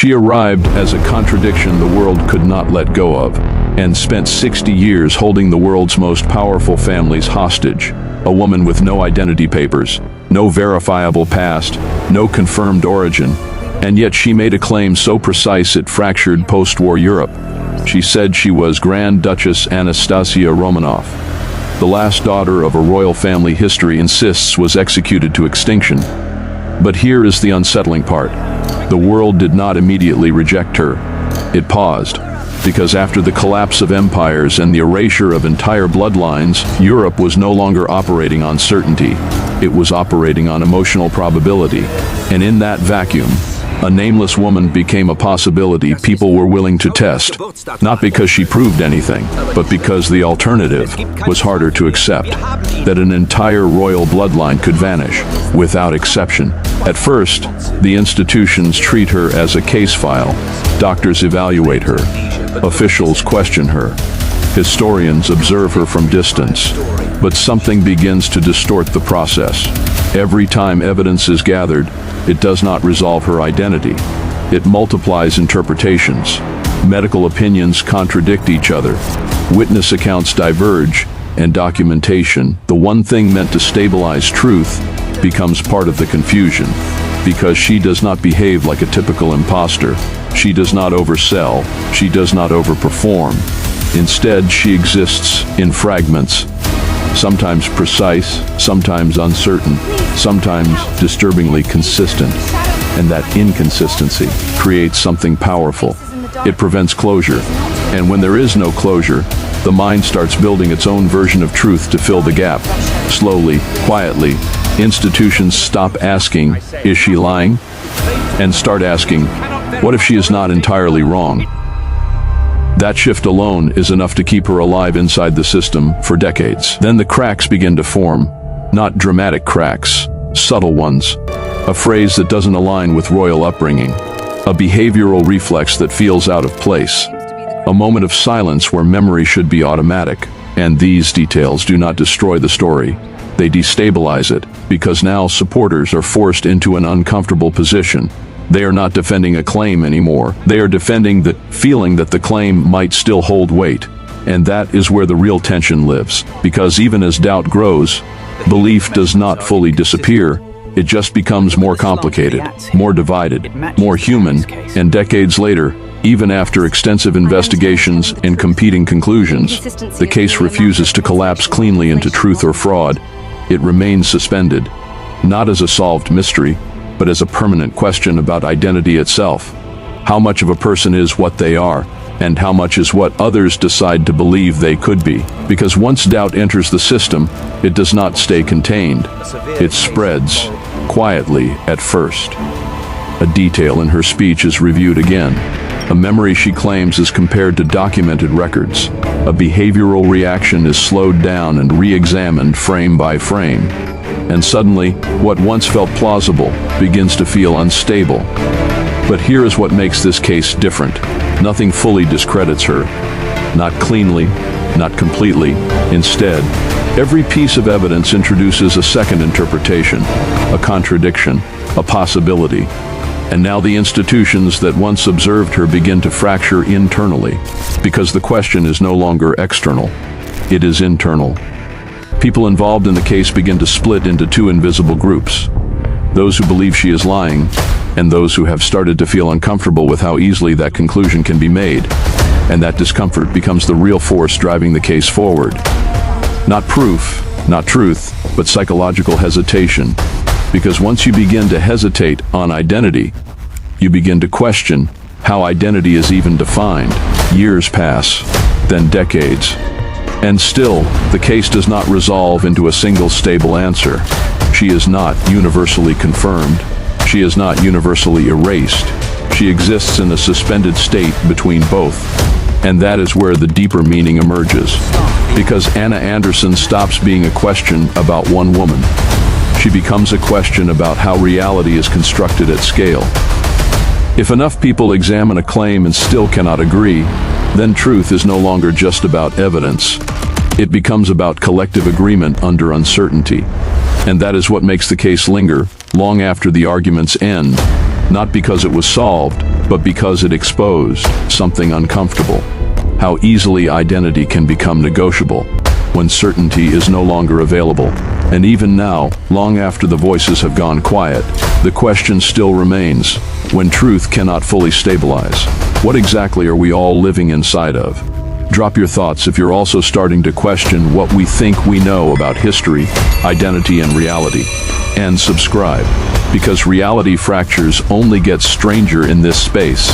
She arrived as a contradiction the world could not let go of, and spent 60 years holding the world's most powerful families hostage. A woman with no identity papers, no verifiable past, no confirmed origin, and yet she made a claim so precise it fractured post-war Europe. She said she was Grand Duchess Anastasia Romanov. The last daughter of a royal family history insists was executed to extinction. But here is the unsettling part. The world did not immediately reject her. It paused, because after the collapse of empires and the erasure of entire bloodlines, Europe was no longer operating on certainty. It was operating on emotional probability. And in that vacuum, a nameless woman became a possibility people were willing to test, not because she proved anything, but because the alternative was harder to accept, that an entire royal bloodline could vanish, without exception. At first, the institutions treat her as a case file. Doctors evaluate her. Officials question her. Historians observe her from distance. But something begins to distort the process. Every time evidence is gathered, it does not resolve her identity. It multiplies interpretations. Medical opinions contradict each other. Witness accounts diverge, and documentation, the one thing meant to stabilize truth, becomes part of the confusion. Because she does not behave like a typical impostor. She does not oversell. She does not overperform. Instead, she exists in fragments. Sometimes precise, sometimes uncertain, sometimes disturbingly consistent. And that inconsistency creates something powerful. It prevents closure. And when there is no closure, the mind starts building its own version of truth to fill the gap. Slowly, quietly, institutions stop asking, "Is she lying?" and start asking, "What if she is not entirely wrong?" That shift alone is enough to keep her alive inside the system for decades. Then the cracks begin to form. Not dramatic cracks, subtle ones. A phrase that doesn't align with royal upbringing. A behavioral reflex that feels out of place. A moment of silence where memory should be automatic. And these details do not destroy the story. They destabilize it, because now supporters are forced into an uncomfortable position. They are not defending a claim anymore. They are defending the feeling that the claim might still hold weight. And that is where the real tension lives. Because even as doubt grows, belief does not fully disappear. It just becomes more complicated, more divided, more human, and decades later, even after extensive investigations and competing conclusions, the case refuses to collapse cleanly into truth or fraud. It remains suspended, not as a solved mystery, but as a permanent question about identity itself. How much of a person is what they are, and how much is what others decide to believe they could be. Because once doubt enters the system, it does not stay contained. It spreads, quietly at first. A detail in her speech is reviewed again. A memory she claims is compared to documented records. A behavioral reaction is slowed down and re-examined frame by frame. And suddenly, what once felt plausible begins to feel unstable. But here is what makes this case different. Nothing fully discredits her. Not cleanly, not completely. Instead, every piece of evidence introduces a second interpretation, a contradiction, a possibility. And now the institutions that once observed her begin to fracture internally, because the question is no longer external, it is internal. People involved in the case begin to split into two invisible groups. Those who believe she is lying, and those who have started to feel uncomfortable with how easily that conclusion can be made. And that discomfort becomes the real force driving the case forward. Not proof, not truth, but psychological hesitation. Because once you begin to hesitate on identity, you begin to question how identity is even defined. Years pass, then decades. And still, the case does not resolve into a single stable answer. She is not universally confirmed. She is not universally erased. She exists in a suspended state between both. And that is where the deeper meaning emerges. Because Anna Anderson stops being a question about one woman. She becomes a question about how reality is constructed at scale. If enough people examine a claim and still cannot agree, then truth is no longer just about evidence. It becomes about collective agreement under uncertainty. And that is what makes the case linger long after the arguments end. not because it was solved, but because it exposed something uncomfortable. How easily identity can become negotiable when certainty is no longer available. And even now, long after the voices have gone quiet, the question still remains: when truth cannot fully stabilize, what exactly are we all living inside of? Drop your thoughts if you're also starting to question what we think we know about history, identity, and reality. And subscribe, because reality fractures only get stranger in this space.